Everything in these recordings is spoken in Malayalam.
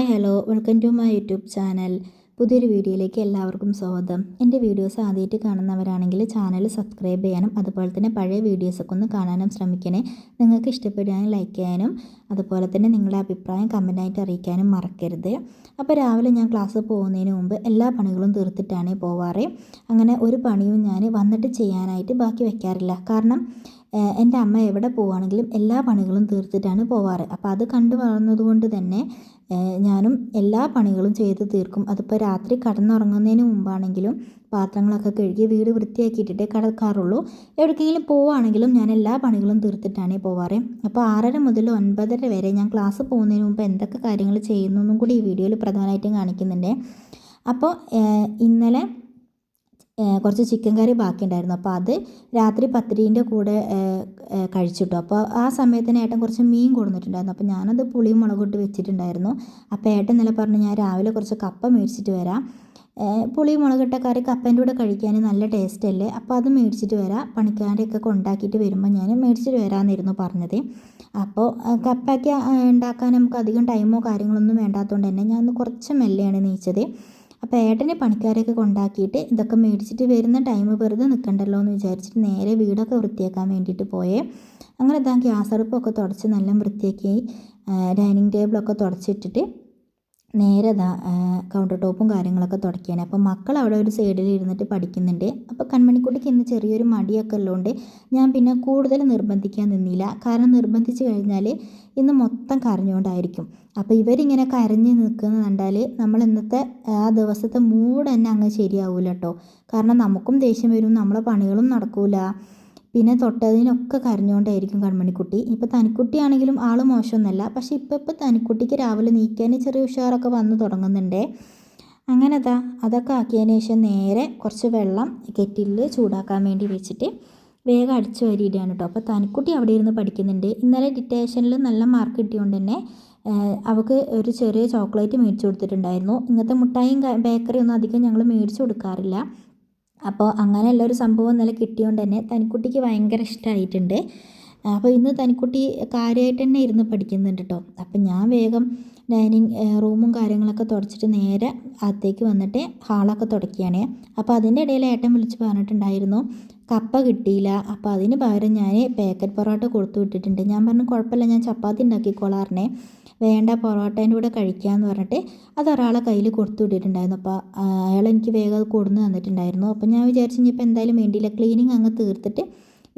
Hi hello welcome to my YouTube channel. പുതിയൊരു വീഡിയോയിലേക്ക് എല്ലാവർക്കും സ്വാഗതം. എൻ്റെ വീഡിയോസ് ആദ്യമായിട്ട് കാണുന്നവരാണെങ്കിൽ ചാനൽ സബ്സ്ക്രൈബ് ചെയ്യാനും അതുപോലെ തന്നെ പഴയ വീഡിയോസൊക്കെ ഒന്ന് കാണാനും ശ്രമിക്കണേ. നിങ്ങൾക്ക് ഇഷ്ടപ്പെടുകയാണെങ്കിൽ ലൈക്ക് ചെയ്യാനും അതുപോലെ തന്നെ നിങ്ങളുടെ അഭിപ്രായം കമൻറ്റായിട്ട് അറിയിക്കാനും മറക്കരുത്. അപ്പോൾ രാവിലെ ഞാൻ ക്ലാസ് പോകുന്നതിന് മുമ്പ് എല്ലാ പണികളും തീർത്തിട്ടാണ് പോവാറ്. അങ്ങനെ ഒരു പണിയും ഞാൻ വന്നിട്ട് ചെയ്യാനായിട്ട് ബാക്കി വയ്ക്കാറില്ല. കാരണം എൻ്റെ അമ്മ എവിടെ പോവുകയാണെങ്കിലും എല്ലാ പണികളും തീർത്തിട്ടാണ് പോവാറ്. അപ്പോൾ അത് കണ്ടു വളർന്നതുകൊണ്ട് തന്നെ ഞാനും എല്ലാ പണികളും ചെയ്ത് തീർക്കും. അതിപ്പോൾ രാത്രി കിടന്നുറങ്ങുന്നതിന് മുമ്പാണെങ്കിലും പാത്രങ്ങളൊക്കെ കഴുകി വീട് വൃത്തിയാക്കിയിട്ടേ കിടക്കാറുള്ളൂ. എവിടേക്കെങ്കിലും പോവുകയാണെങ്കിലും ഞാൻ എല്ലാ പണികളും തീർത്തിട്ടാണ് പോവാറ്. അപ്പോൾ 6:30 മുതൽ 9:30 വരെ ഞാൻ ക്ലാസ് പോകുന്നതിന് മുമ്പ് എന്തൊക്കെ കാര്യങ്ങൾ ചെയ്യുന്നതെന്നും കൂടി ഈ വീഡിയോയിൽ പ്രധാനമായിട്ടും കാണിക്കുന്നുണ്ട്. അപ്പോൾ ഇന്നലെ കുറച്ച് ചിക്കൻ കറി ബാക്കിയുണ്ടായിരുന്നു. അപ്പോൾ അത് രാത്രി പത്തിരീൻ്റെ കൂടെ കഴിച്ചിട്ടു. അപ്പോൾ ആ സമയത്തിന് ഏട്ടൻ കുറച്ച് മീൻ കൊടുത്തിട്ടുണ്ടായിരുന്നു. അപ്പോൾ ഞാനത് പുളിയും മുളകിട്ട് വെച്ചിട്ടുണ്ടായിരുന്നു. അപ്പോൾ ഏട്ടൻ ഇന്നലെ പറഞ്ഞു ഞാൻ രാവിലെ കുറച്ച് കപ്പ മേടിച്ചിട്ട് വരാം, പുളി മുളകിട്ട കറി കപ്പേൻ്റെ കൂടെ കഴിക്കാൻ നല്ല ടേസ്റ്റ് അല്ലേ, അപ്പോൾ അത് മേടിച്ചിട്ട് വരാം, പണിക്കാരെയൊക്കെ കൊണ്ടാക്കിയിട്ട് വരുമ്പോൾ ഞാൻ മേടിച്ചിട്ട് വരാമെന്നായിരുന്നു പറഞ്ഞത്. അപ്പോൾ കപ്പയ്ക്ക് ഉണ്ടാക്കാൻ നമുക്ക് അധികം ടൈമോ കാര്യങ്ങളൊന്നും വേണ്ടാത്തതുകൊണ്ട് തന്നെ ഞാൻ കുറച്ച് മെല്ലെയാണ് നീച്ചത്. അപ്പോൾ ഏട്ടനെ പണിക്കാരെയൊക്കെ കൊണ്ടാക്കിയിട്ട് ഇതൊക്കെ മേടിച്ചിട്ട് വരുന്ന ടൈം വെറുതെ നിൽക്കണ്ടല്ലോ എന്ന് വിചാരിച്ചിട്ട് നേരെ വീടൊക്കെ വൃത്തിയാക്കാൻ വേണ്ടിയിട്ട് പോയേ. അങ്ങനെ ഇതാ ഗ്യാസ് അടുപ്പൊക്കെ തുടച്ച് നല്ല വൃത്തിയാക്കി ഡൈനിങ് ടേബിളൊക്കെ തുടച്ചിട്ടിട്ട് നേരെ കൗണ്ടർ ടോപ്പും കാര്യങ്ങളൊക്കെ തുടയ്ക്കുകയാണ്. അപ്പോൾ മക്കൾ അവിടെ ഒരു സൈഡിൽ ഇരുന്നിട്ട് പഠിക്കുന്നുണ്ട്. അപ്പോൾ കൺമണിക്കുട്ടിക്ക് ഇന്ന് ചെറിയൊരു മടിയൊക്കെ ഉള്ളതുകൊണ്ട് ഞാൻ പിന്നെ കൂടുതൽ നിർബന്ധിക്കാൻ നിന്നില്ല. കാരണം നിർബന്ധിച്ച് കഴിഞ്ഞാൽ ഇന്ന് മൊത്തം കരഞ്ഞുകൊണ്ടായിരിക്കും. അപ്പോൾ ഇവരിങ്ങനെ കരഞ്ഞ് നിൽക്കുന്നത് കണ്ടാൽ നമ്മൾ ഇന്നത്തെ ആ ദിവസത്തെ മൂഡ് തന്നെ അങ്ങ് ശരിയാവില്ല കേട്ടോ. കാരണം നമുക്കും ദേഷ്യം വരും, നമ്മളെ പണികളും നടക്കില്ല, പിന്നെ തൊട്ടതിനൊക്കെ കരഞ്ഞുകൊണ്ടായിരിക്കും കൺമണിക്കുട്ടി. ഇപ്പോൾ തനിക്കുട്ടിയാണെങ്കിലും ആൾ മോശമൊന്നുമല്ല, പക്ഷേ ഇപ്പോൾ തനിക്കുട്ടിക്ക് രാവിലെ നീക്കാൻ ചെറിയ ഉഷാറൊക്കെ വന്ന് തുടങ്ങുന്നുണ്ട്. അങ്ങനെ അതൊക്കെ ആക്കിയതിന് ശേഷം നേരെ കുറച്ച് വെള്ളം കെറ്റിലിൽ ചൂടാക്കാൻ വേണ്ടി വെച്ചിട്ട് വേഗം അടിച്ചു വാരിയിടുകയാണ് കേട്ടോ. അപ്പോൾ തനിക്കുട്ടി അവിടെ ഇരുന്ന് പഠിക്കുന്നുണ്ട്. ഇന്നലെ ഡിറ്റേഷനിൽ നല്ല മാർക്ക് കിട്ടിയതുകൊണ്ട് തന്നെ അവൾക്ക് ഒരു ചെറിയ ചോക്ലേറ്റ് മേടിച്ചു കൊടുത്തിട്ടുണ്ടായിരുന്നു. ഇങ്ങനത്തെ മുട്ടായും ബേക്കറി ഒന്നും അധികം ഞങ്ങൾ മേടിച്ചു കൊടുക്കാറില്ല. അപ്പോൾ അങ്ങനെയുള്ളൊരു സംഭവം ഇന്നലെ കിട്ടിയതുകൊണ്ട് തന്നെ തനിക്കുട്ടിക്ക് ഭയങ്കര ഇഷ്ടമായിട്ടുണ്ട്. അപ്പോൾ ഇന്ന് തനിക്കുട്ടി കാര്യമായിട്ട് തന്നെ ഇരുന്ന് പഠിക്കുന്നുണ്ട് കേട്ടോ. അപ്പം ഞാൻ വേഗം ഡൈനിങ് റൂമും കാര്യങ്ങളൊക്കെ തുടച്ചിട്ട് നേരെ അകത്തേക്ക് വന്നിട്ട് ഹാളൊക്കെ തുടയ്ക്കുകയാണ്. അപ്പോൾ അതിൻ്റെ ഇടയിൽ ഏട്ടൻ വിളിച്ച് പറഞ്ഞിട്ടുണ്ടായിരുന്നു കപ്പ കിട്ടിയില്ല, അപ്പോൾ അതിന് പകരം ഞാൻ പാക്കറ്റ് പൊറോട്ട കൊടുത്തു വിട്ടിട്ടുണ്ട്. ഞാൻ പറഞ്ഞു കുഴപ്പമില്ല, ഞാൻ ചപ്പാത്തി ഉണ്ടാക്കിക്കോളാറിനെ, വേണ്ട പൊറോട്ടേൻ്റെ കൂടെ കഴിക്കാമെന്ന് പറഞ്ഞിട്ട് അത് ഒരാളെ കയ്യിൽ കൊടുത്തു വിട്ടിട്ടുണ്ടായിരുന്നു. അപ്പോൾ അയാൾ എനിക്ക് വേഗം അത് കൊടുന്ന് തന്നിട്ടുണ്ടായിരുന്നു. അപ്പോൾ ഞാൻ വിചാരിച്ചു ഇനിയിപ്പോൾ എന്തായാലും വേണ്ടിയില്ല, ക്ലീനിങ് അങ്ങ് തീർത്തിട്ട്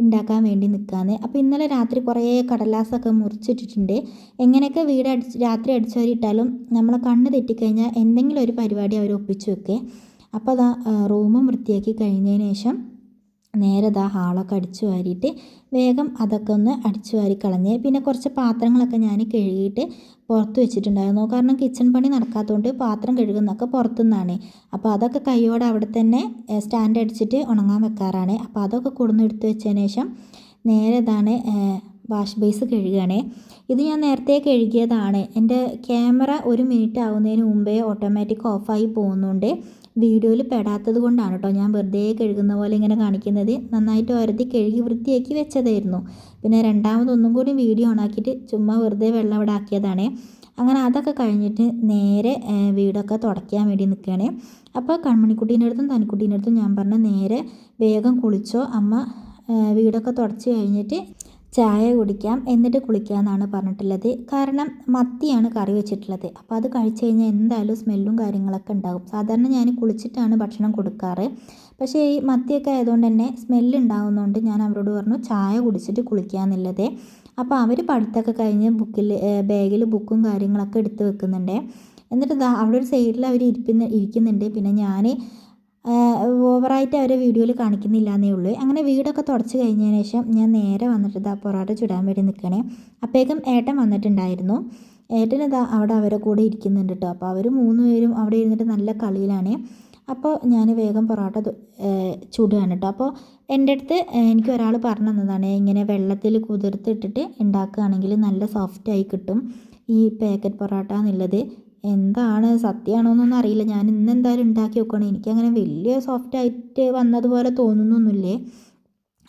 ഉണ്ടാക്കാൻ വേണ്ടി നിൽക്കാമെന്ന്. അപ്പോൾ ഇന്നലെ രാത്രി കുറേ കടലാസൊക്കെ മുറിച്ചിട്ടിട്ടുണ്ട്. എങ്ങനെയൊക്കെ വീട് രാത്രി അടിച്ചുവാരിയിട്ടാലും നമ്മളെ കണ്ണ് തെറ്റിക്കഴിഞ്ഞാൽ എന്തെങ്കിലും ഒരു പരിപാടി അവർ ഒപ്പിച്ച് വെക്കേ. അപ്പോൾ റൂമും വൃത്തിയാക്കി കഴിഞ്ഞതിന് ശേഷം നേരെ ഹാളൊക്കെ അടിച്ചു വാരിയിട്ട് വേഗം അതൊക്കെ ഒന്ന് അടിച്ചു വാരി കളഞ്ഞ് പിന്നെ കുറച്ച് പാത്രങ്ങളൊക്കെ ഞാൻ കഴുകിയിട്ട് പുറത്ത് വെച്ചിട്ടുണ്ടായിരുന്നു. കാരണം കിച്ചൺ പണി നടക്കാത്തതുകൊണ്ട് പാത്രം കഴുകുന്നതൊക്കെ പുറത്തുനിന്നാണ്. അപ്പോൾ അതൊക്കെ കൈയോടെ അവിടെ തന്നെ സ്റ്റാൻഡ് അടിച്ചിട്ട് ഉണങ്ങാൻ വെക്കാറാണ്. അപ്പോൾ അതൊക്കെ കൊടുന്ന് എടുത്ത് വെച്ചതിന് ശേഷം നേരെ വാഷ് ബേസ് കഴുകുകയാണ്. ഇത് ഞാൻ നേരത്തെ കഴുകിയതാണ്. എൻ്റെ ക്യാമറ 1 മിനിറ്റ് ആവുന്നതിന് മുമ്പേ ഓട്ടോമാറ്റിക് ഓഫായി പോകുന്നുണ്ട്. വീഡിയോയിൽ പെടാത്തത് കൊണ്ടാണ് കേട്ടോ ഞാൻ വെറുതെ കഴുകുന്ന പോലെ ഇങ്ങനെ കാണിക്കുന്നത്. നന്നായിട്ട് വരുത്തി കഴുകി വൃത്തിയാക്കി വെച്ചതായിരുന്നു. പിന്നെ രണ്ടാമതൊന്നും കൂടി വീഡിയോ ഓണാക്കിയിട്ട് ചുമ്മാ വെറുതെ വെള്ളം അവിടെ ആക്കിയതാണ്. അങ്ങനെ അതൊക്കെ കഴിഞ്ഞിട്ട് നേരെ വീടൊക്കെ തുടയ്ക്കാൻ വേണ്ടി നിൽക്കുകയാണ്. അപ്പോൾ കൺമണിക്കുട്ടീൻ്റെ അടുത്തും തനിക്കുട്ടീൻ്റെ അടുത്തും ഞാൻ പറഞ്ഞ നേരെ വേഗം കുളിച്ചോ അമ്മ, വീടൊക്കെ തുടച്ച് കഴിഞ്ഞിട്ട് ചായ കുടിക്കാം എന്നിട്ട് കുളിക്കാമെന്നാണ് പറഞ്ഞിട്ടുള്ളത്. കാരണം മത്തിയാണ് കറി വെച്ചിട്ടുള്ളത്. അപ്പോൾ അത് കഴിച്ച് കഴിഞ്ഞാൽ എന്തായാലും സ്മെല്ലും കാര്യങ്ങളൊക്കെ ഉണ്ടാകും. സാധാരണ ഞാൻ കുളിച്ചിട്ടാണ് ഭക്ഷണം കൊടുക്കാറ്, പക്ഷേ ഈ മത്തിയൊക്കെ ആയതുകൊണ്ട് തന്നെ സ്മെല്ല് ഉണ്ടാകുന്നതുകൊണ്ട് ഞാൻ അവരോട് പറഞ്ഞു ചായ കുടിച്ചിട്ട് കുളിക്കാമെന്നുള്ളത്. അപ്പോൾ അവർ പഠിത്തമൊക്കെ കഴിഞ്ഞ് ബാഗിൽ ബുക്കും കാര്യങ്ങളൊക്കെ എടുത്ത് വെക്കുന്നുണ്ട്. എന്നിട്ട് അവിടെ ഒരു സൈഡിൽ അവർ ഇരിക്കുന്നുണ്ട്. പിന്നെ ഞാൻ ഓവറായിട്ട് അവരെ വീഡിയോയിൽ കാണിക്കുന്നില്ല എന്നേ ഉള്ളൂ. അങ്ങനെ വീടൊക്കെ തുടച്ച് കഴിഞ്ഞതിന് ശേഷം ഞാൻ നേരെ വന്നിട്ട് പൊറോട്ട ചുടാൻ വേണ്ടി നിൽക്കണേ. അപ്പോഴേക്കും ഏട്ടൻ വന്നിട്ടുണ്ടായിരുന്നു. ഏട്ടൻ അവിടെ അവരെ കൂടെ ഇരിക്കുന്നുണ്ട് കേട്ടോ. അപ്പോൾ അവർ 3 പേരും അവിടെ ഇരുന്നിട്ട് നല്ല കളിയിലാണ്. അപ്പോൾ ഞാൻ വേഗം പൊറോട്ട ചുടുകയാണ് കേട്ടോ. അപ്പോൾ എൻ്റെ അടുത്ത് എനിക്ക് ഒരാൾ പറഞ്ഞു തന്നതാണ് ഇങ്ങനെ വെള്ളത്തിൽ കുതിർത്തിട്ടിട്ട് ഉണ്ടാക്കുകയാണെങ്കിൽ നല്ല സോഫ്റ്റായി കിട്ടും ഈ പാക്കറ്റ് പൊറോട്ട എന്നുള്ളത്. എന്താണ് സത്യമാണോ എന്നൊന്നും അറിയില്ല. ഞാൻ ഇന്ന് എന്തായാലും ഉണ്ടാക്കി നോക്കണം. എനിക്കങ്ങനെ വലിയ സോഫ്റ്റായിട്ട് വന്നതുപോലെ തോന്നുന്നൊന്നുമില്ലേ.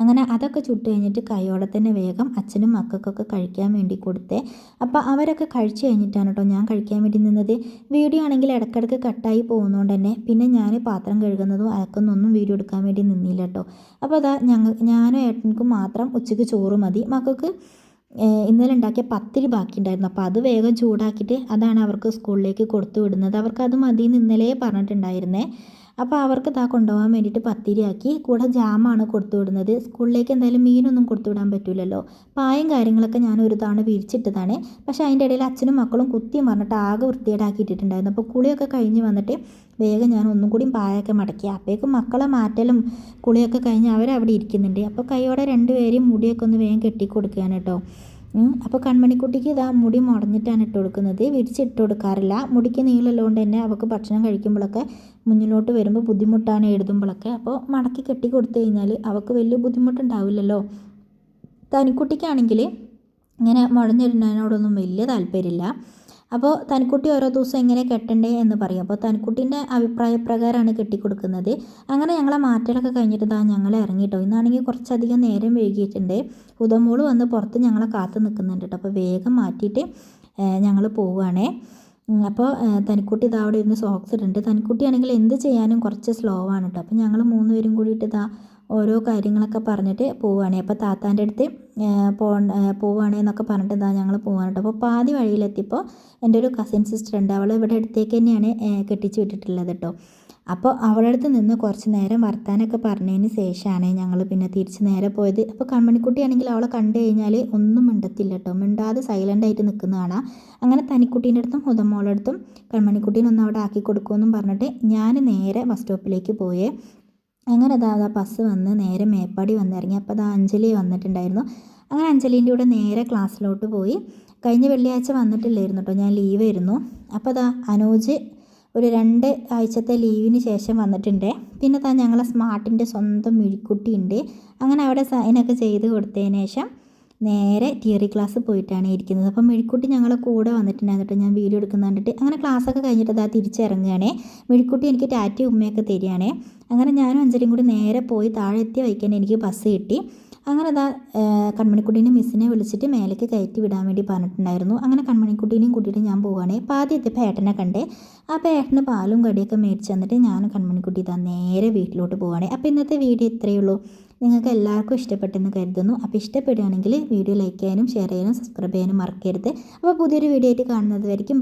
അങ്ങനെ അതൊക്കെ ചുട്ട് കഴിഞ്ഞിട്ട് കൈയോടെ തന്നെ വേഗം അച്ഛനും മക്കൾക്കൊക്കെ കഴിക്കാൻ വേണ്ടി കൊടുത്തേ. അപ്പോൾ അവരൊക്കെ കഴിച്ച് കഴിഞ്ഞിട്ടാണ് കേട്ടോ ഞാൻ കഴിക്കാൻ വേണ്ടി നിന്നത്. വീഡിയോ ആണെങ്കിൽ ഇടയ്ക്കിടയ്ക്ക് കട്ടായി പോകുന്നതുകൊണ്ട് തന്നെ പിന്നെ ഞാൻ പാത്രം കഴുകുന്നതും അലക്കുന്നൊന്നും വീഡിയോ എടുക്കാൻ വേണ്ടി നിന്നില്ല കേട്ടോ. അപ്പോൾ അതാ ഞാനും ഏട്ടനിക്കും മാത്രം ഉച്ചയ്ക്ക് ചോറ് മതി. മക്കൾക്ക് ഇന്നലെ ഉണ്ടാക്കിയ പത്തിരി ബാക്കിയുണ്ടായിരുന്നു. അപ്പോൾ അത് വേഗം ചൂടാക്കിയിട്ട് അതാണ് അവർക്ക് സ്കൂളിലേക്ക് കൊടുത്തു വിടുന്നത്. അവർക്ക് അത് മതി എന്ന് ഇന്നലെ പറഞ്ഞിട്ടുണ്ടായിരുന്നേ. അപ്പോൾ അവർക്ക് ഇതാ കൊണ്ടുപോകാൻ വേണ്ടിയിട്ട് പത്തിരിയാക്കി കൂടെ ജാമാണ് കൊടുത്തു വിടുന്നത്. സ്കൂളിലേക്ക് എന്തായാലും മീനൊന്നും കൊടുത്തു വിടാൻ പറ്റില്ലല്ലോ. പായും കാര്യങ്ങളൊക്കെ ഞാൻ ഒരു തവണ വിരിച്ചിട്ടതാണ്. പക്ഷേ അതിൻ്റെ ഇടയിൽ അച്ഛനും മക്കളും കുത്തിയും പറഞ്ഞിട്ട് ആകെ വൃത്തികേടാക്കിയിട്ടുണ്ടായിരുന്നു. അപ്പോൾ കുളിയൊക്കെ കഴിഞ്ഞ് വന്നിട്ട് വേഗം ഞാൻ ഒന്നും കൂടി പായൊക്കെ മടക്കി. അപ്പോഴേക്കും മക്കളെ മാറ്റലും കുളിയൊക്കെ കഴിഞ്ഞ് അവരവിടെ ഇരിക്കുന്നുണ്ട്. അപ്പോൾ കൈയോടെ രണ്ടുപേരെയും മുടിയൊക്കെ ഒന്ന് വേഗം കെട്ടിക്കൊടുക്കുകയാണ് കേട്ടോ. അപ്പോൾ കൺമണിക്കുട്ടിക്ക് ഇതാ മുടി മുടഞ്ഞിട്ടാണ് ഇട്ട് കൊടുക്കുന്നത്. വിരിച്ചിട്ട് കൊടുക്കാറില്ല. മുടിക്ക് നീളമുള്ളതുകൊണ്ട് തന്നെ അവൾക്ക് ഭക്ഷണം കഴിക്കുമ്പോഴൊക്കെ മുന്നിലോട്ട് വരുമ്പോൾ ബുദ്ധിമുട്ടാണ് എഴുതുമ്പോഴൊക്കെ. അപ്പോൾ മടക്കി കെട്ടി കൊടുത്തു കഴിഞ്ഞാൽ അവൾക്ക് വലിയ ബുദ്ധിമുട്ടുണ്ടാവില്ലല്ലോ. തനിക്കുട്ടിക്കാണെങ്കിൽ ഇങ്ങനെ മുഴഞ്ഞിടുന്നതിനോടൊന്നും വലിയ താല്പര്യമില്ല. അപ്പോൾ തനിക്കുട്ടി ഓരോ ദിവസം എങ്ങനെ കെട്ടണ്ടേ എന്ന് പറയും. അപ്പോൾ തനിക്കുട്ടീൻ്റെ അഭിപ്രായപ്രകാരമാണ് കെട്ടിക്കൊടുക്കുന്നത്. അങ്ങനെ ഞങ്ങളെ മാറ്റലൊക്കെ കഴിഞ്ഞിട്ട് ഞങ്ങൾ ഇറങ്ങിയിട്ടോ. ഇന്നാണെങ്കിൽ കുറച്ചധികം നേരം വൈകിയിട്ടുണ്ട്. ഉദമോള് വന്ന് പുറത്ത് ഞങ്ങളെ കാത്ത് നിൽക്കുന്നുണ്ട് കേട്ടോ. അപ്പോൾ വേഗം മാറ്റിയിട്ട് ഞങ്ങൾ പോവുകയാണേ. അപ്പോൾ തനിക്കുട്ടി അവിടെ ഇരുന്ന് സോക്സ് ഇടുന്നുണ്ട്. തനിക്കുട്ടിയാണെങ്കിൽ എന്ത് ചെയ്യാനും കുറച്ച് സ്ലോ ആണ് കേട്ടോ. അപ്പോൾ ഞങ്ങൾ 3 പേരും കൂടിയിട്ട് ഓരോ കാര്യങ്ങളൊക്കെ പറഞ്ഞിട്ട് പോവുകയാണ്. അപ്പോൾ താത്താൻ്റെ അടുത്ത് പോവുകയാണ് എന്നൊക്കെ പറഞ്ഞിട്ട് ഞങ്ങൾ പോകാൻ കേട്ടോ. അപ്പോൾ പാതി വഴിയിലെത്തിയപ്പോൾ എൻ്റെ ഒരു കസിൻ സിസ്റ്റർ ഉണ്ട്. അവൾ ഇവിടെ അടുത്തേക്ക് തന്നെയാണ് കെട്ടിച്ച് വിട്ടിട്ടുള്ളത് കേട്ടോ. അപ്പോൾ അവളുടെ അടുത്ത് നിന്ന് കുറച്ച് നേരം വർത്താനൊക്കെ പറഞ്ഞതിന് ശേഷമാണ് ഞങ്ങൾ പിന്നെ തിരിച്ച് നേരെ പോയത്. അപ്പോൾ കൺമണിക്കുട്ടിയാണെങ്കിൽ അവളെ കണ്ടു കഴിഞ്ഞാൽ ഒന്നും മിണ്ടത്തില്ല കേട്ടോ. മിണ്ടാതെ സൈലൻ്റായിട്ട് നിൽക്കുന്ന കാണാം. അങ്ങനെ തനിക്കുട്ടീൻ്റെ അടുത്തും ഉദമോളുടെ അടുത്തും കൺമണിക്കുട്ടീനൊന്നും അവിടെ ആക്കി കൊടുക്കുമെന്നും പറഞ്ഞിട്ട് ഞാൻ നേരെ ബസ് സ്റ്റോപ്പിലേക്ക് പോയേ. അങ്ങനെ ബസ് വന്ന് നേരെ മേപ്പാടി വന്നിറങ്ങി. അപ്പോൾ അഞ്ജലി വന്നിട്ടുണ്ടായിരുന്നു. അങ്ങനെ അഞ്ജലീൻ്റെ കൂടെ നേരെ ക്ലാസ്സിലോട്ട് പോയി. കഴിഞ്ഞ വെള്ളിയാഴ്ച വന്നിട്ടില്ലായിരുന്നു കേട്ടോ, ഞാൻ ലീവായിരുന്നു. അപ്പോൾ അനൂജ് ഒരു 2 ആഴ്ചത്തെ ലീവിന് ശേഷം വന്നിട്ടുണ്ട്. പിന്നെ ഞങ്ങളെ സ്മാർട്ടിൻ്റെ സ്വന്തം മിഴിക്കുട്ടിയുണ്ട്. അങ്ങനെ അവിടെ സൈനൊക്കെ ചെയ്ത് കൊടുത്തതിന് ശേഷം നേരെ തിയറി ക്ലാസ് പോയിട്ടാണ് ഇരിക്കുന്നത്. അപ്പം മിഴിക്കുട്ടി ഞങ്ങളെ കൂടെ വന്നിട്ടുണ്ടായിരുന്നു. ഞാൻ വീഡിയോ എടുക്കുന്ന കണ്ടിട്ട് അങ്ങനെ ക്ലാസ്സൊക്കെ കഴിഞ്ഞിട്ട് തിരിച്ചിറങ്ങുകയാണേ. മിഴിക്കുട്ടി എനിക്ക് ടാറ്റയും ഉമ്മയൊക്കെ തരികയാണേ. അങ്ങനെ ഞാനും അഞ്ജലിയും കൂടി നേരെ പോയി താഴെ എത്തിയ വഴിക്കാൻ എനിക്ക് ബസ് കിട്ടി. അങ്ങനെ കൺമണിക്കുട്ടീനെ മിസ്സിനെ വിളിച്ചിട്ട് മേലേക്ക് കയറ്റി വിടാൻ വേണ്ടി പറഞ്ഞിട്ടുണ്ടായിരുന്നു. അങ്ങനെ കൺമണിക്കുട്ടീനെയും കൂട്ടിയിട്ട് ഞാൻ പോവുകയാണ്. അപ്പോൾ ആദ്യം എത്തിയപ്പോൾ ഏട്ടനെ കണ്ടേ. അപ്പോൾ ഏട്ടന് പാലും കടിയൊക്കെ മേടിച്ച് തന്നിട്ട് ഞാൻ കൺമണിക്കുട്ടി നേരെ വീട്ടിലോട്ട് പോവുകയാണ്. അപ്പോൾ ഇന്നത്തെ വീഡിയോ ഇത്രയേ ഉള്ളൂ. നിങ്ങൾക്ക് എല്ലാവർക്കും ഇഷ്ടപ്പെട്ടെന്ന് കരുതുന്നു. അപ്പോൾ ഇഷ്ടപ്പെടുകയാണെങ്കിൽ വീഡിയോ ലൈക്ക് ചെയ്യാനും ഷെയർ ചെയ്യാനും സബ്സ്ക്രൈബ് ചെയ്യാനും മറക്കരുത്. അപ്പോൾ പുതിയൊരു വീഡിയോ ആയിട്ട് കാണുന്നത് വരെയും